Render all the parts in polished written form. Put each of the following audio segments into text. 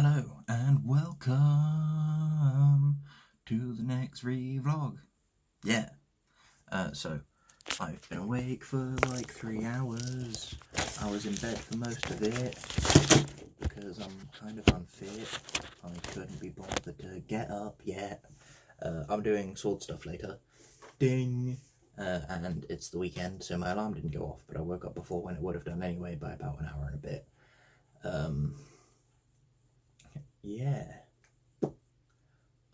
Hello and welcome to the next ReeVlog. Yeah, so I've been awake for like 3 hours. I was in bed for most of it because I'm kind of unfit. I couldn't be bothered to get up yet. I'm doing sword stuff later. Ding! And it's the weekend, so my alarm didn't go off, but I woke up before when it would have done anyway by about an hour and a bit. Yeah,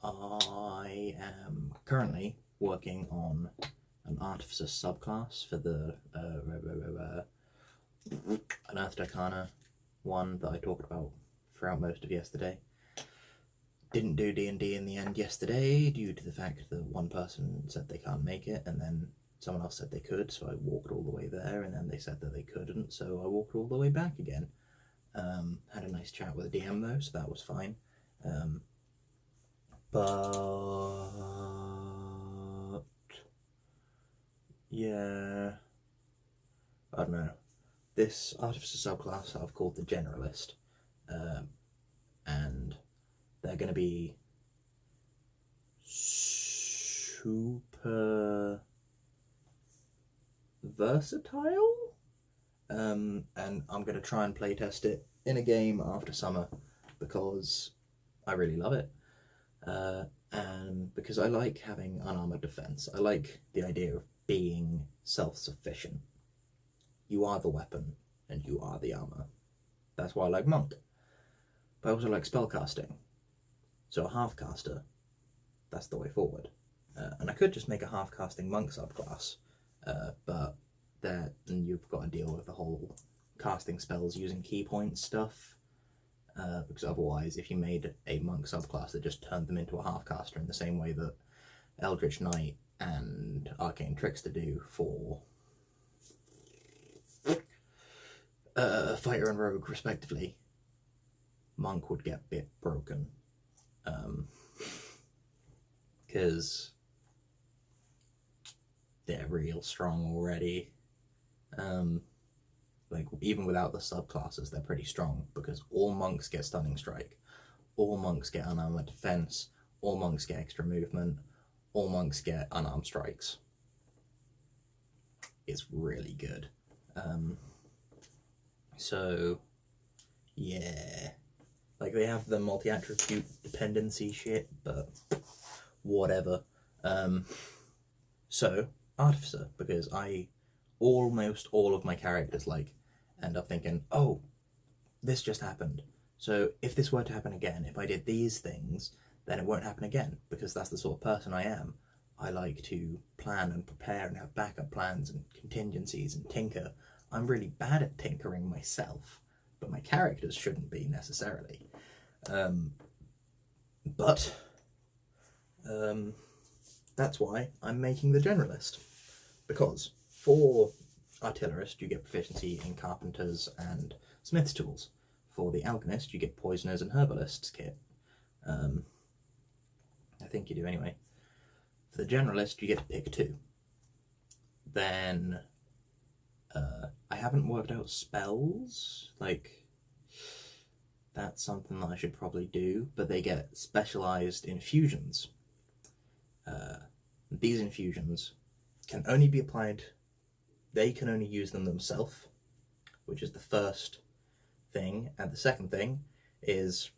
I am currently working on an Artificer subclass for the Unearthed Arcana one that I talked about throughout most of yesterday. Didn't do D&D in the end yesterday due to the fact that one person said they can't make it and then someone else said they could, so I walked all the way there and then they said that they couldn't, so I walked all the way back again. Had a nice chat with the DM though, so that was fine. But yeah, I don't know. This Artificer subclass I've called the Generalist, and they're going to be super versatile, and I'm going to try and playtest it in a game after summer because I really love it, and because I like having unarmored defense. I like the idea of being self-sufficient. You are the weapon and you are the armor. That's why I like monk. But I also like spellcasting. So a half-caster, that's the way forward. And I could just make a half-casting monk subclass, but then you've got to deal with the whole casting spells using key points stuff. Because otherwise, if you made a monk subclass that just turned them into a half-caster in the same way that Eldritch Knight and Arcane Trickster do for Fighter and Rogue, respectively, monk would get a bit broken. Because they're real strong already. Like, even without the subclasses, they're pretty strong, because all monks get Stunning Strike, all monks get Unarmored Defense, all monks get extra movement, all monks get Unarmed Strikes. It's really good. So, yeah. Like, they have the multi-attribute dependency shit, but whatever. So, Artificer, because almost all of my characters, like, end up thinking, oh, this just happened. So if this were to happen again, if I did these things, then it won't happen again, because that's the sort of person I am. I like to plan and prepare and have backup plans and contingencies and tinker. I'm really bad at tinkering myself, but my characters shouldn't be necessarily. That's why I'm making the Generalist, because for Artillerist you get proficiency in Carpenter's and Smith's tools. For the Alchemist you get Poisoner's and Herbalist's kit. I think you do anyway. For the Generalist you get to pick 2. Then I haven't worked out spells, like that's something that I should probably do, but they get specialised infusions. These infusions can only be applied, they can only use them themselves, which is the first thing, and the second thing is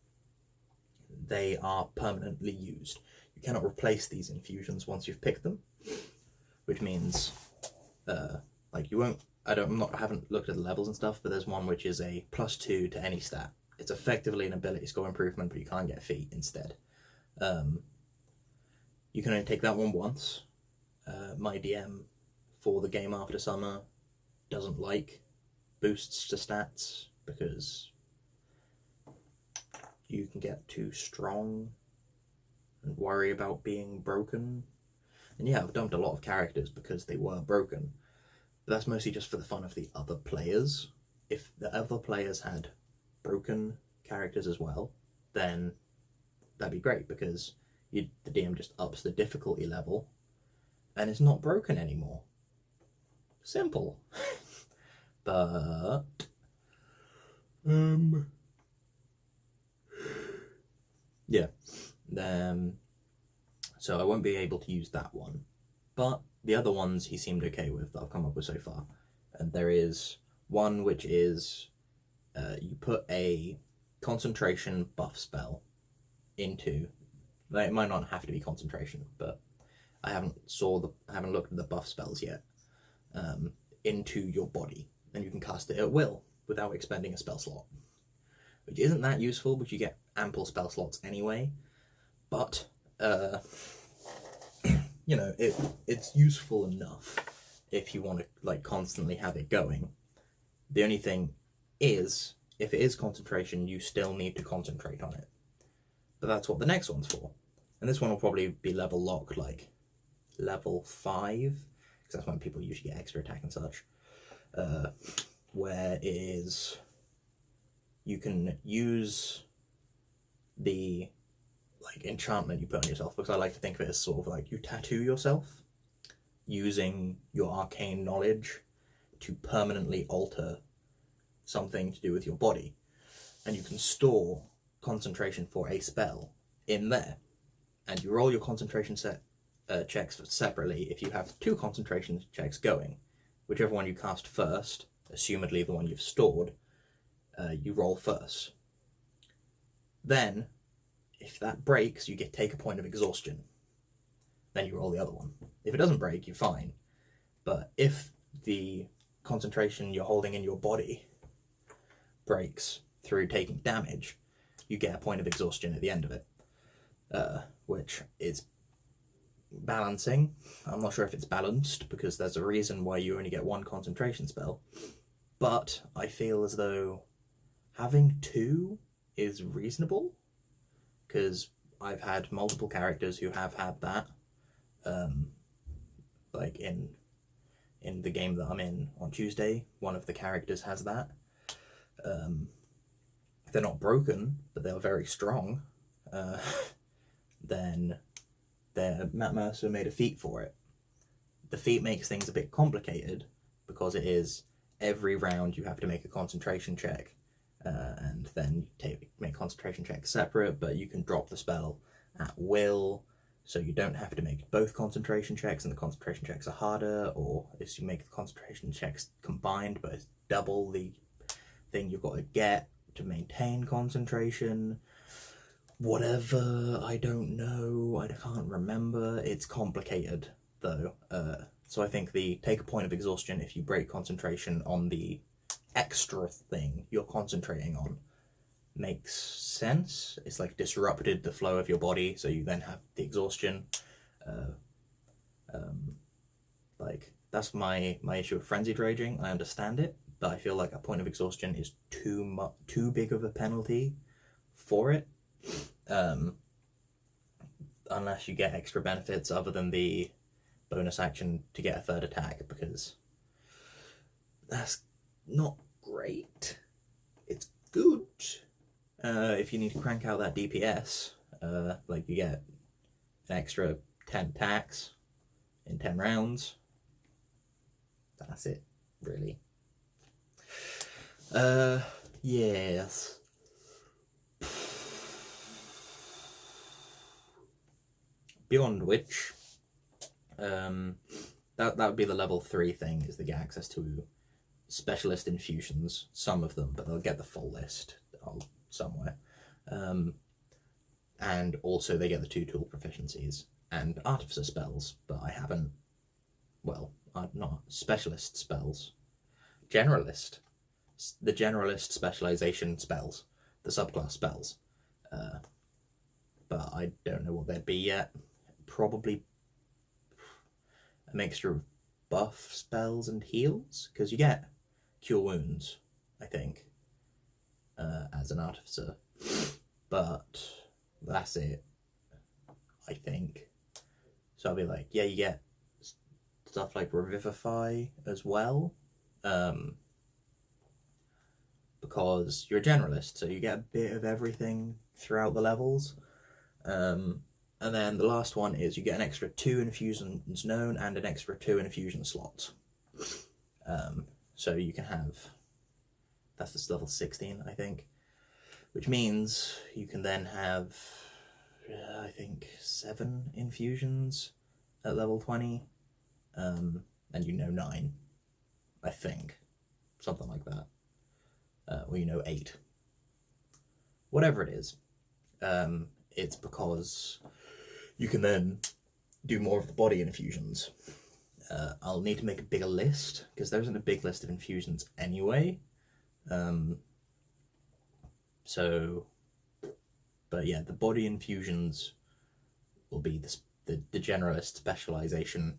they are permanently used. You cannot replace these infusions once you've picked them, which means like you won't, I haven't looked at the levels and stuff, but there's one which is a +2 to any stat. It's effectively an ability score improvement, but you can't get a feat instead. You can only take that one once. My DM for the game after summer doesn't like boosts to stats because you can get too strong and worry about being broken. And yeah, I've dumped a lot of characters because they were broken, but that's mostly just for the fun of the other players. If the other players had broken characters as well, then that'd be great, because the DM just ups the difficulty level and it's not broken anymore. Simple. But Yeah. So I won't be able to use that one. But the other ones he seemed okay with that I've come up with so far. And there is one which is you put a concentration buff spell into. It might not have to be concentration, but I haven't looked at the buff spells yet. Into your body, and you can cast it at will without expending a spell slot, which isn't that useful, but you get ample spell slots anyway. But you know, it's useful enough if you want to like constantly have it going. The only thing is, if it is concentration, you still need to concentrate on it. But that's what the next one's for. And this one will probably be level locked, like level 5, because that's when people usually get extra attack and such. Where is you can use the like enchantment you put on yourself, because I like to think of it as sort of like you tattoo yourself using your arcane knowledge to permanently alter something to do with your body, and you can store concentration for a spell in there, and you roll your concentration checks separately if you have 2 concentration checks going. Whichever one you cast first, assumedly the one you've stored, you roll first. Then, if that breaks, you take a point of exhaustion. Then you roll the other one. If it doesn't break, you're fine. But if the concentration you're holding in your body breaks through taking damage, you get a point of exhaustion at the end of it, which is balancing. I'm not sure if it's balanced, because there's a reason why you only get 1 concentration spell, but I feel as though having 2 is reasonable, because I've had multiple characters who have had that, like in the game that I'm in on Tuesday, one of the characters has that. They're not broken, but they're very strong. Then Matt Mercer made a feat for it. The feat makes things a bit complicated, because it is every round you have to make a concentration check, and then make concentration checks separate, but you can drop the spell at will, so you don't have to make both concentration checks, and the concentration checks are harder, or if you make the concentration checks combined, but it's double the thing you've got to get to maintain concentration. Whatever, I don't know, I can't remember. It's complicated though. So I think the take a point of exhaustion if you break concentration on the extra thing you're concentrating on makes sense. It's like disrupted the flow of your body, so you then have the exhaustion. Like that's my issue with frenzied raging. I understand it, but I feel like a point of exhaustion is too big of a penalty for it. Unless you get extra benefits other than the bonus action to get a 3rd attack, because that's not great. It's good if you need to crank out that DPS, like you get an extra 10 attacks in 10 rounds. That's it, really. Yes. Beyond which, that would be the level 3 thing, is they get access to specialist infusions, some of them, but they'll get the full list somewhere. And also they get the 2 tool proficiencies and artificer spells, but I haven't, well, not specialist spells. Generalist. The generalist specialization spells, the subclass spells. But I don't know what they'd be yet. Probably a mixture of buff spells and heals, because you get cure wounds, I think, as an artificer, but that's it, I think. So I'll be like, yeah, you get stuff like revivify as well, because you're a generalist, so you get a bit of everything throughout the levels. And then the last one is you get an extra 2 infusions known and an extra 2 infusion slots. So you can have, that's just level 16, I think, which means you can then have I think 7 infusions at level 20, and 9, I think, something like that, or 8, whatever it is. It's because you can then do more of the body infusions. I'll need to make a bigger list, because there isn't a big list of infusions anyway. But yeah, the body infusions will be the Generalist Specialisation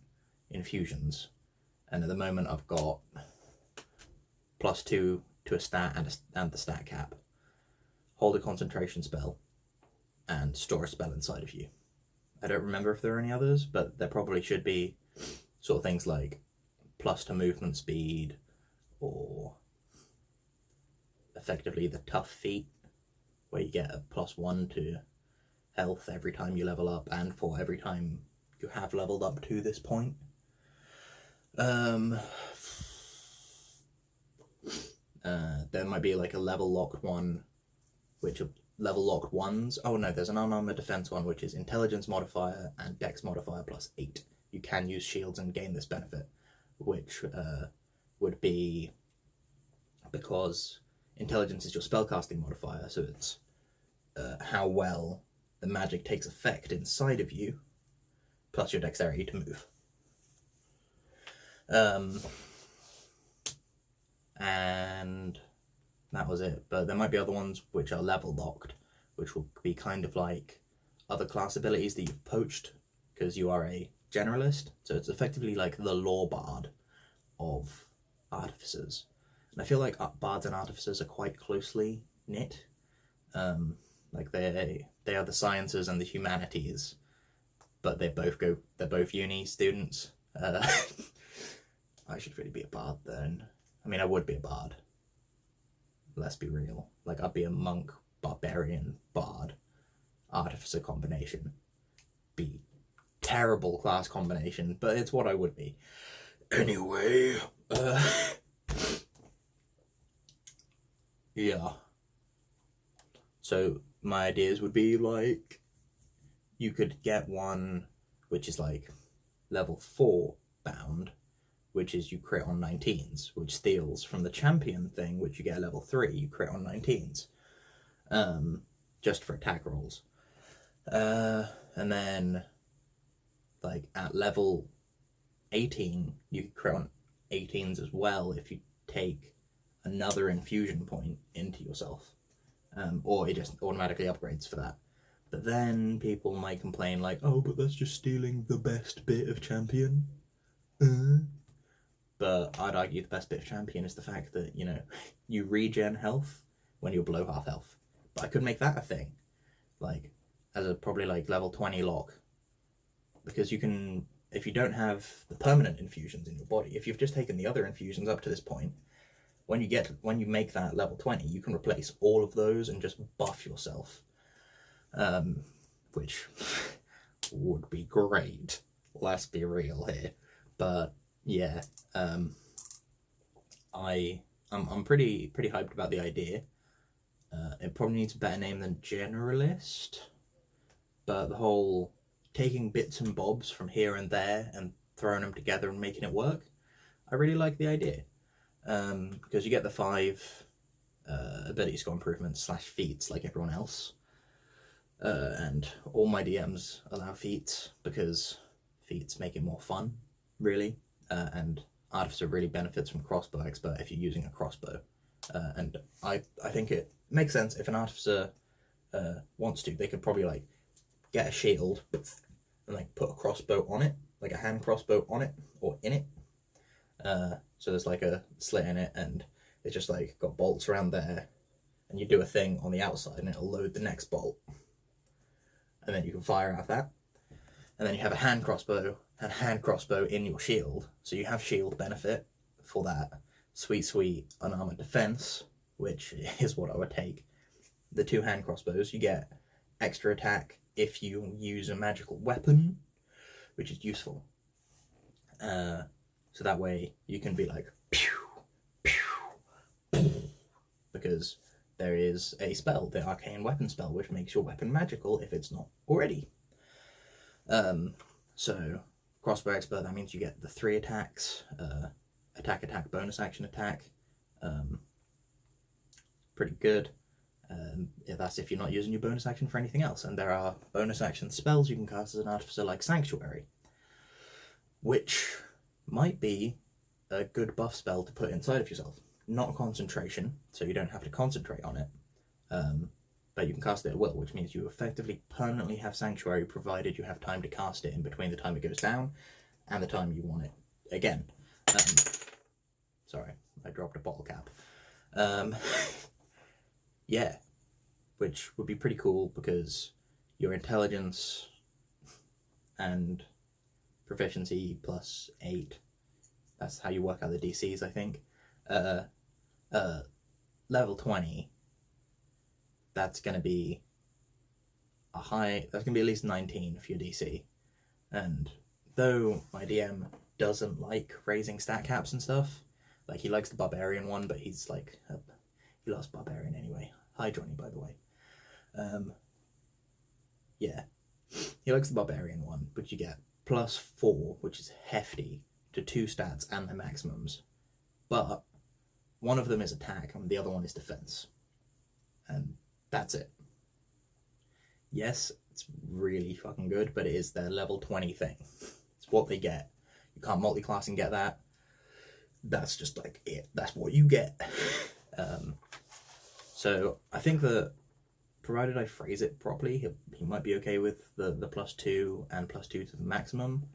infusions. And at the moment I've got +2 to a stat and the stat cap. Hold a concentration spell and store a spell inside of you. I don't remember if there are any others, but there probably should be sort of things like plus to movement speed, or effectively the tough feat, where you get a +1 to health every time you level up, and for every time you have leveled up to this point. There might be like a level locked one, which are level locked ones. Oh no, there's an unarmored defense one, which is intelligence modifier and dex modifier +8. You can use shields and gain this benefit, which would be because intelligence is your spellcasting modifier, so it's how well the magic takes effect inside of you, plus your dexterity to move. And that was it. But there might be other ones which are level locked, which will be kind of like other class abilities that you've poached, because you are a generalist, so it's effectively like the law bard of artificers. And I feel like bards and artificers are quite closely knit. Like they are the sciences and the humanities, but they're both uni students. I should really be a bard then. I mean, I would be a bard. Let's be real. Like, I'd be a monk, barbarian, bard, artificer combination. Be terrible class combination, but it's what I would be. Anyway, yeah. So my ideas would be like, you could get one which is like level 4 bound, which is you crit on 19s, which steals from the champion thing, which you get a level 3, you crit on 19s, just for attack rolls. And then like at level 18, you crit on 18s as well if you take another infusion point into yourself, or it just automatically upgrades for that. But then people might complain like, oh, but that's just stealing the best bit of champion. But I'd argue the best bit of champion is the fact that, you know, you regen health when you're below half health. But I could make that a thing, like, as a probably like level 20 lock. Because you can, if you don't have the permanent infusions in your body, if you've just taken the other infusions up to this point, when you make that level 20, you can replace all of those and just buff yourself. Which would be great. Let's be real here. But yeah, I'm pretty hyped about the idea. It probably needs a better name than Generalist, but the whole taking bits and bobs from here and there and throwing them together and making it work, I really like the idea. Because you get the 5 ability score improvements / feats like everyone else. And all my DMs allow feats, because feats make it more fun, really. And Artificer really benefits from Crossbow Expert if you're using a crossbow. And I think it makes sense if an Artificer wants to. They could probably like get a shield and like put a crossbow on it, like a hand crossbow on it or in it. So there's like a slit in it, and it's just like got bolts around there, and you do a thing on the outside and it'll load the next bolt. And then you can fire out that. And then you have a hand crossbow and hand crossbow in your shield. So you have shield benefit for that sweet unarmored defense, which is what I would take. The 2 hand crossbows, you get extra attack if you use a magical weapon, which is useful. So that way you can be like, pew, pew, pew, because there is a spell, the Arcane Weapon spell, which makes your weapon magical if it's not already. So Crossbow Expert, that means you get the 3 attacks, attack, bonus action attack. Pretty good. That's if you're not using your bonus action for anything else. And there are bonus action spells you can cast as an artificer, like Sanctuary, which might be a good buff spell to put inside of yourself. Not concentration, so you don't have to concentrate on it, but you can cast it at will, which means you effectively permanently have Sanctuary, provided you have time to cast it in between the time it goes down and the time you want it again. Sorry, I dropped a bottle cap. Yeah, which would be pretty cool because your intelligence and proficiency plus 8, that's how you work out the DCs, I think. Level 20, that's going to be that's going to be at least 19 for your DC. And though my DM doesn't like raising stat caps and stuff, like he likes the Barbarian one, but he's like, he loves Barbarian anyway. Hi Johnny, by the way. Yeah, he likes the Barbarian one, but you get +4, which is hefty, to 2 stats and their maximums. But one of them is attack and the other one is defense. And that's it. Yes, it's really fucking good, but it is their level 20 thing. It's what they get. You can't multi-class and get that. That's just like it. That's what you get. So I think that provided I phrase it properly, he might be okay with the +2 and +2 to the maximum,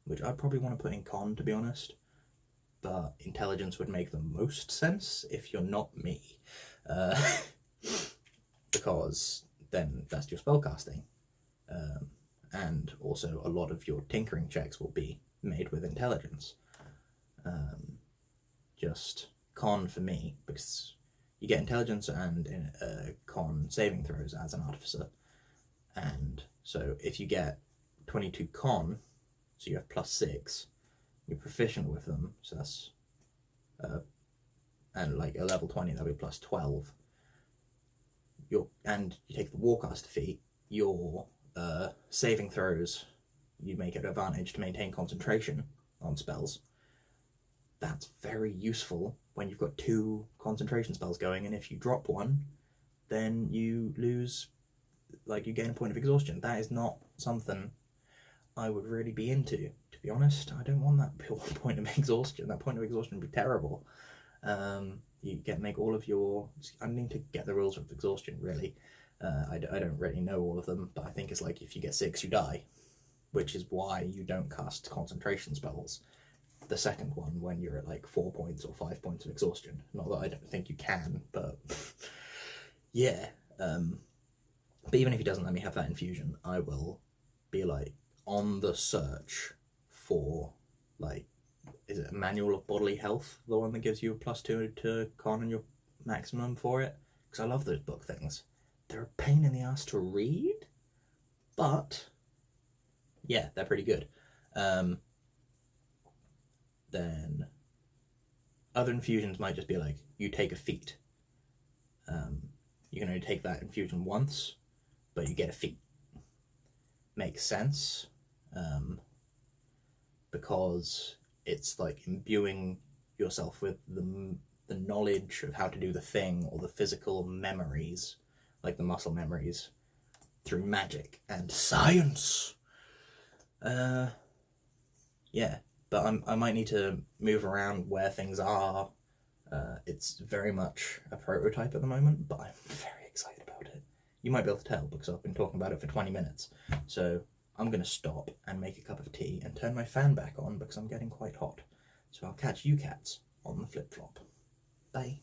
which I'd probably want to put in con, to be honest. But intelligence would make the most sense if you're not me, because then that's your spellcasting, and also a lot of your tinkering checks will be made with intelligence. Just con for me, because you get intelligence and con saving throws as an artificer, and so if you get 22 con, so you have +6, you're proficient with them, so that's and like a level 20, that'll be +12. And you take the Warcaster feat, your saving throws, you make it an advantage to maintain concentration on spells. That's very useful when you've got 2 concentration spells going, and if you drop one, then you lose, like you gain a point of exhaustion. That is not something I would really be into, to be honest. I don't want that point of exhaustion. That point of exhaustion would be terrible. You make all of your... I need to get the rules of exhaustion, really. I don't really know all of them, but I think it's like if you get 6, you die, which is why you don't cast concentration spells. The second one, when you're at like 4 points or 5 points of exhaustion. Not that I don't think you can, but yeah. But even if he doesn't let me have that infusion, I will be like on the search for, like, is it a Manual of Bodily Health, the one that gives you a +2 to con and your maximum for it? Because I love those book things. They're a pain in the ass to read, but yeah, they're pretty good. Then other infusions might just be like, you take a feat. You can only take that infusion once, but you get a feat. Makes sense, because it's like imbuing yourself with the knowledge of how to do the thing, or the physical memories, like the muscle memories, through magic and science. Yeah, but I might need to move around where things are. It's very much a prototype at the moment, but I'm very excited about it. You might be able to tell because I've been talking about it for 20 minutes. So I'm going to stop and make a cup of tea and turn my fan back on because I'm getting quite hot. So I'll catch you cats on the flip-flop. Bye.